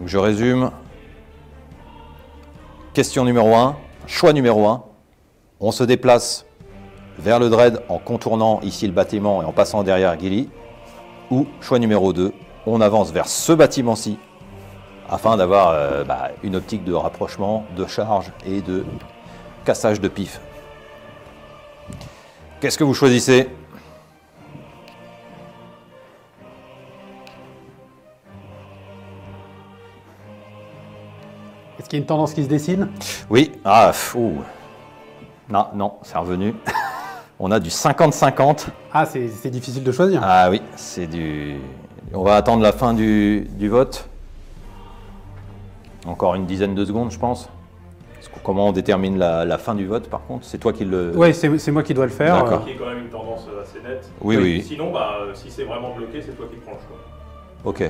Donc je résume. Question numéro 1, choix numéro 1. On se déplace vers le dread en contournant ici le bâtiment et en passant derrière Gilly. Ou choix numéro 2, on avance vers ce bâtiment-ci afin d'avoir une optique de rapprochement, de charge et de cassage de pif. Qu'est-ce que vous choisissez? Est-ce qu'il y a une tendance qui se dessine? Oui. Non, c'est revenu. On a du 50-50. Ah, c'est difficile de choisir. Ah oui, c'est du... On va attendre la fin du vote. Encore une dizaine de secondes, je pense. Comment on détermine la fin du vote, par contre? C'est toi qui le... Oui, c'est moi qui dois le faire. D'accord. Qui est quand même une tendance assez nette. Oui. Sinon, si c'est vraiment bloqué, c'est toi qui prends le choix. Ok.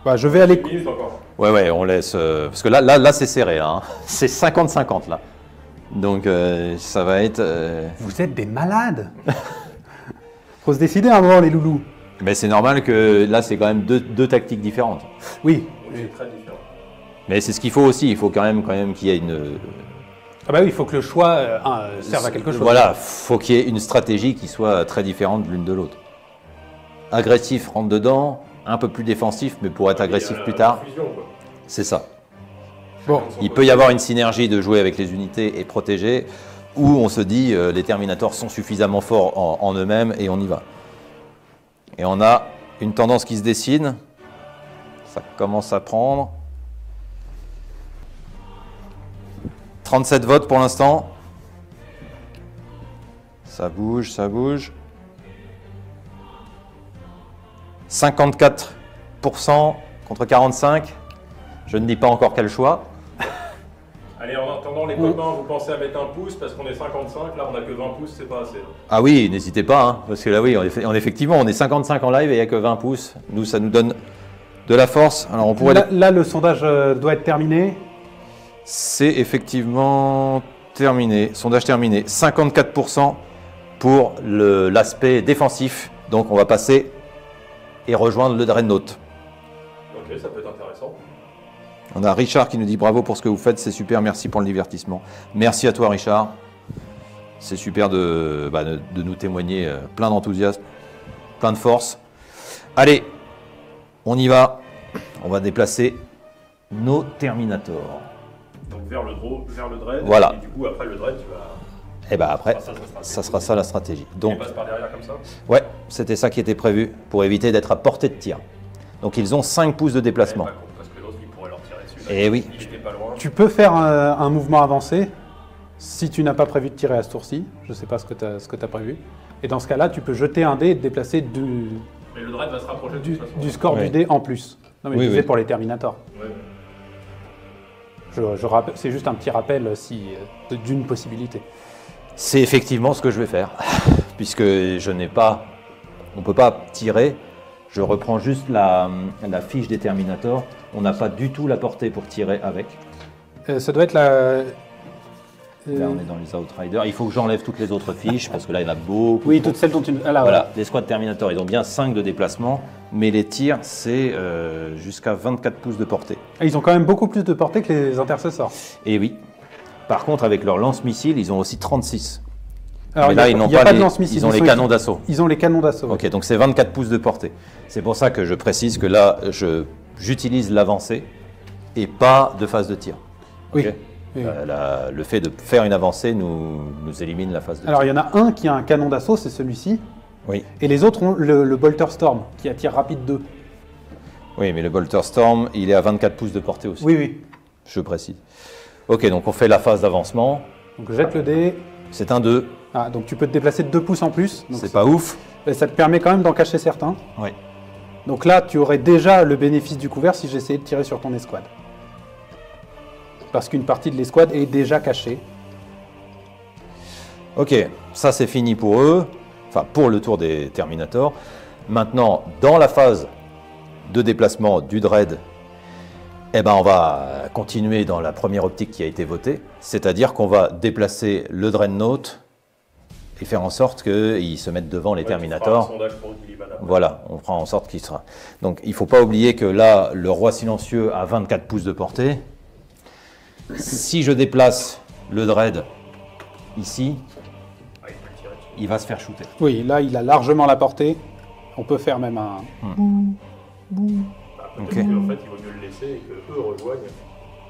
Bah, je vais aller... Une minute encore. Ouais, on laisse... parce que là c'est serré, là. Hein. C'est 50-50, là. Donc, ça va être... Vous êtes des malades. Faut se décider à un moment, les loulous. Mais c'est normal que là, c'est quand même deux tactiques différentes. Oui. Oui, c'est très différent. Mais c'est ce qu'il faut aussi. Il faut quand même qu'il y ait une... Ah bah oui, il faut que le choix serve à quelque chose. Voilà, faut qu'il y ait une stratégie qui soit très différente l'une de l'autre. Agressif, rentre dedans. Un peu plus défensif, mais pour être agressif plus tard. C'est ça. Bon, Il peut y avoir une synergie de jouer avec les unités et protéger, où on se dit les Terminators sont suffisamment forts en eux-mêmes et on y va. Et on a une tendance qui se dessine. Ça commence à prendre. 37 votes pour l'instant. Ça bouge, ça bouge. 54% contre 45%. Je ne dis pas encore quel choix. Allez, en attendant, les copains, vous pensez à mettre un pouce parce qu'on est 55. Là, on n'a que 20 pouces, c'est pas assez. Ah oui, n'hésitez pas, hein, parce que là, oui, effectivement, on est 55 en live et il n'y a que 20 pouces. Nous, ça nous donne de la force. Alors, on pourrait... Là, le sondage doit être terminé. C'est effectivement terminé. Sondage terminé. 54% pour l'aspect défensif. Donc, on va passer et rejoindre le Dreadnought. Ok, ça peut être intéressant. On a Richard qui nous dit bravo pour ce que vous faites, c'est super, merci pour le divertissement. Merci à toi, Richard. C'est super de nous témoigner plein d'enthousiasme, plein de force. Allez, on y va. On va déplacer nos Terminators. Donc vers le dread. Voilà. Et du coup, après le dread, tu vas... Et bien après, ça sera ça la stratégie. Tu Donc, passes par derrière comme ça. ouais, c'était ça qui était prévu pour éviter d'être à portée de tir. Donc ils ont 5 pouces de déplacement. Pas con, parce que l'autre, il pourrait leur tirer dessus. Et oui. Il était pas loin. Tu peux faire un mouvement avancé si tu n'as pas prévu de tirer à ce tour-ci. Je ne sais pas ce que tu as prévu. Et dans ce cas-là, tu peux jeter un dé et te déplacer Mais le dread va se rapprocher de toute façon. du score du dé en plus. Non mais Oui, je disais oui. pour les Terminators. Ouais. C'est juste un petit rappel d'une possibilité. C'est effectivement ce que je vais faire, puisque je n'ai pas, on ne peut pas tirer. Je reprends juste la fiche des Terminators. On n'a pas du tout la portée pour tirer avec. Ça doit être la... Là, on est dans les Outriders. Il faut que j'enlève toutes les autres fiches, parce que là, il y en a beaucoup. Oui, toutes celles dont tu... Ah là, Voilà, les squads Terminators, ils ont bien 5 de déplacement, mais les tirs, c'est jusqu'à 24 pouces de portée. Ah, ils ont quand même beaucoup plus de portée que les intercessors. Et oui. Par contre, avec leur lance-missile, ils ont aussi 36. Alors, mais il y a- là, ils n'ont il y a pas, de les, lance-missile, ils ont les sont- canons d'assaut. Ils ont les canons d'assaut. Ok, donc c'est 24 pouces de portée. C'est pour ça que je précise que là, j'utilise l'avancée et pas de phase de tir. Oui. Ok. Oui. Le fait de faire une avancée nous élimine la phase de Alors, tir. il y en a un qui a un canon d'assaut, c'est celui-ci. Oui. Et les autres ont le Bolter Storm, qui attire rapide 2. Oui, mais le Bolter Storm, il est à 24 pouces de portée aussi. Oui, oui. Je précise. Ok, donc on fait la phase d'avancement. Donc, jette le dé. C'est un 2. Ah, donc, tu peux te déplacer de 2 pouces en plus. Donc, C'est pas ouf. ça te permet quand même d'en cacher certains. Oui. Donc là, tu aurais déjà le bénéfice du couvert si j'essayais de tirer sur ton escouade. Parce qu'une partie de l'escouade est déjà cachée. Ok, ça c'est fini pour eux. Enfin, pour le tour des Terminators. Maintenant, dans la phase de déplacement du Dread, eh ben, on va continuer dans la première optique qui a été votée. C'est-à-dire qu'on va déplacer le Dreadnought et faire en sorte qu'ils se mettent devant les Ouais, tu feras Terminators. un sondage pour Gilliman après. Voilà, on fera en sorte qu'il sera. Donc il ne faut pas oublier que là, le roi silencieux a 24 pouces de portée. Si je déplace le Dread ici, Ah, il peut le tirer dessus. il va se faire shooter. Oui, là, il a largement la portée. On peut faire même un... Bah, peut-être Ok. qu'en fait, il vaut mieux le laisser et qu'eux rejoignent.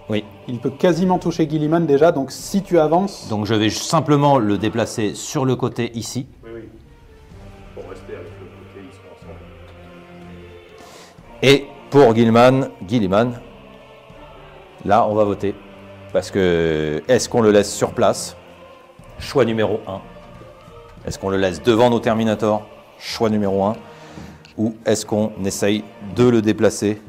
Oui, Il peut quasiment toucher Gilliman déjà, donc si tu avances... donc je vais simplement le déplacer sur le côté ici. Oui, oui. Pour rester avec le côté, ils sont ensemble. Et pour Gilliman, là on va voter. Parce que est-ce qu'on le laisse sur place? Choix numéro 1. Est-ce qu'on le laisse devant nos Terminators? Choix numéro 1. Ou est-ce qu'on essaye de le déplacer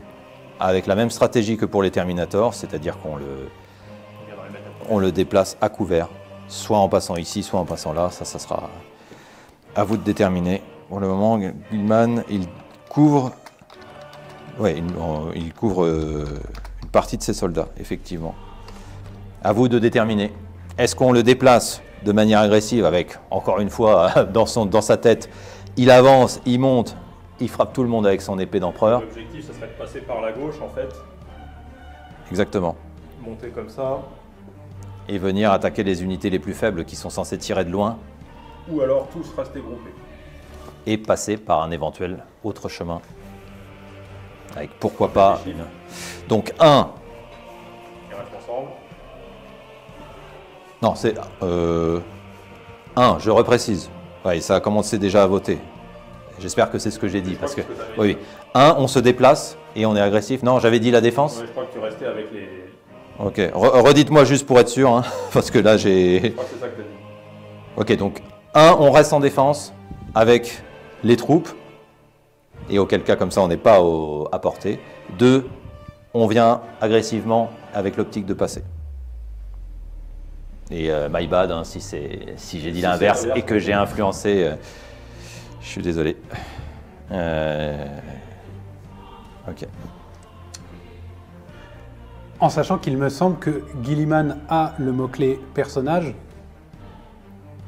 avec la même stratégie que pour les Terminators, c'est-à-dire qu'on On viendrait mettre un on le déplace à couvert, soit en passant ici, soit en passant là. Ça sera à vous de déterminer. Pour le moment, Gilliman, il couvre, ouais, il couvre une partie de ses soldats, effectivement. À vous de déterminer. Est-ce qu'on le déplace de manière agressive avec, encore une fois, dans sa tête, il avance, il monte, il frappe tout le monde avec son épée d'empereur. L'objectif, ce serait de passer par la gauche, en fait, Exactement. monter comme ça, Et venir attaquer les unités les plus faibles qui sont censées tirer de loin ou alors tous rester groupés. et passer par un éventuel autre chemin. Avec pourquoi pas Des une... Donc 1, Ils restent ensemble. non c'est 1, je reprécise. Ouais, ça a commencé déjà à voter. J'espère que c'est ce que j'ai dit. Je crois Parce que, que c'est ce que t'avais oui, dit. oui. 1, on se déplace et on est agressif. Non, j'avais dit la défense. Ouais, je crois que tu restais avec les. Ok, redites-moi juste pour être sûr, hein, parce que là j'ai... Je crois que c'est ça que tu as dit. Ok, donc 1, on reste en défense avec les troupes, et auquel cas comme ça on n'est pas à portée. 2, on vient agressivement avec l'optique de passer. Et my bad, hein, si j'ai dit Si l'inverse c'est l'inverse, et que j'ai influencé, je suis désolé. Ok. En sachant qu'il me semble que Gilliman a le mot-clé personnage,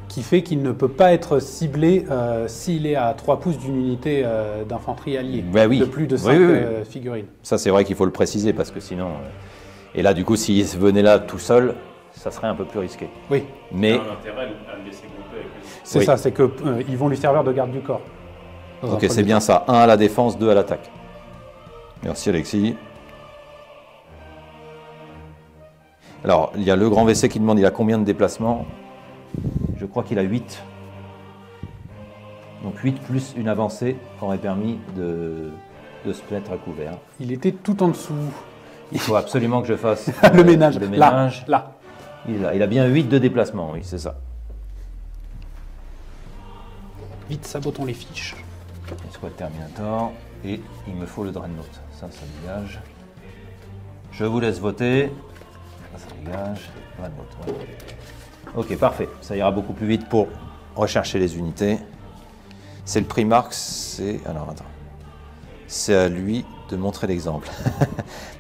qui fait qu'il ne peut pas être ciblé s'il est à 3 pouces d'une unité d'infanterie alliée, Bah oui. de plus de 5 Oui, oui, oui. figurines. Ça c'est vrai qu'il faut le préciser parce que sinon... Et là du coup s'il venait là tout seul, ça serait un peu plus risqué. Oui, Mais... Il y a un intérêt à le laisser grouper avec les autres. c'est Oui. ça, c'est qu'ils vont lui servir de garde du corps. Dans un Ok, c'est premier bien temps. ça. 1 à la défense, 2 à l'attaque. Merci Alexis. Alors, il y a le grand WC qui demande il a combien de déplacements. Je crois qu'il a 8. Donc 8 plus une avancée aurait permis de se mettre à couvert. Il était tout en dessous. Il faut absolument que je fasse Le ménage. le ménage. Là. Il a bien 8 de déplacement, oui, c'est ça. Vite, sabotons les fiches. Escouade Terminator. Et il me faut le Dreadnought. Ça dégage. Je vous laisse voter. Ça dégage. Dreadnought, ouais. Ok, parfait. Ça ira beaucoup plus vite pour rechercher les unités. C'est le Primarch, c'est... Alors, attends. C'est à lui de montrer l'exemple.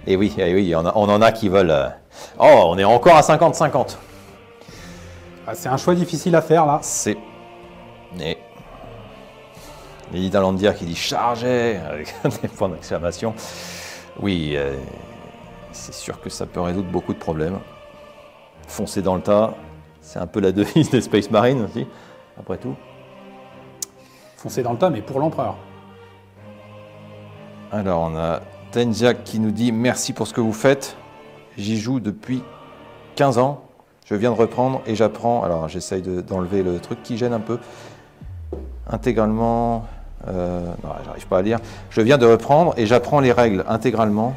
Et oui, on en a qui veulent... Oh, on est encore à 50-50. Ah, c'est un choix difficile à faire là. C'est... Et... Lily Dalandière qui dit « chargez » avec des points d'exclamation. Oui, c'est sûr que ça peut résoudre beaucoup de problèmes. Foncer dans le tas, c'est un peu la devise des Space Marines aussi, après tout. Foncer dans le tas, mais pour l'empereur. Alors, on a Tenziak qui nous dit « Merci pour ce que vous faites. J'y joue depuis 15 ans. Je viens de reprendre et j'apprends... » Alors, j'essaye d'enlever le truc qui gêne un peu. Intégralement... non, j'arrive pas à lire. Je viens de reprendre et j'apprends les règles intégralement.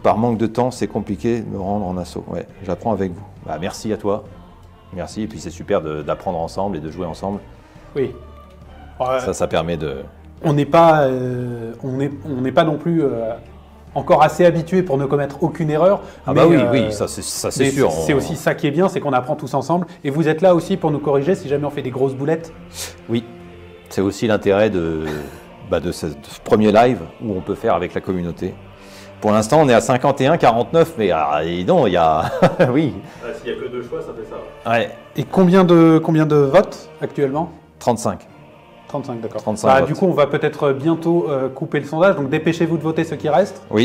Par manque de temps, c'est compliqué de me rendre en assaut. Ouais, j'apprends avec vous. Bah, merci à toi. Merci. Et puis, c'est super d'apprendre ensemble et de jouer ensemble. Oui. Ouais, Ça permet de... on n'est pas non plus encore assez habitué pour ne commettre aucune erreur. Ah mais, bah oui, ça c'est mais sûr. C'est aussi ça qui est bien, c'est qu'on apprend tous ensemble. Et vous êtes là aussi pour nous corriger si jamais on fait des grosses boulettes. Oui, c'est aussi l'intérêt de ce premier live où on peut faire avec la communauté. Pour l'instant, on est à 51, 49, mais dis donc, il y a... oui. Ah, s'il n'y a que 2 choix, ça fait ça. Ouais. Et combien de votes actuellement? 35. 35, d'accord. 35 votes. Du coup, on va peut-être bientôt couper le sondage, donc dépêchez-vous de voter ceux qui restent. Oui.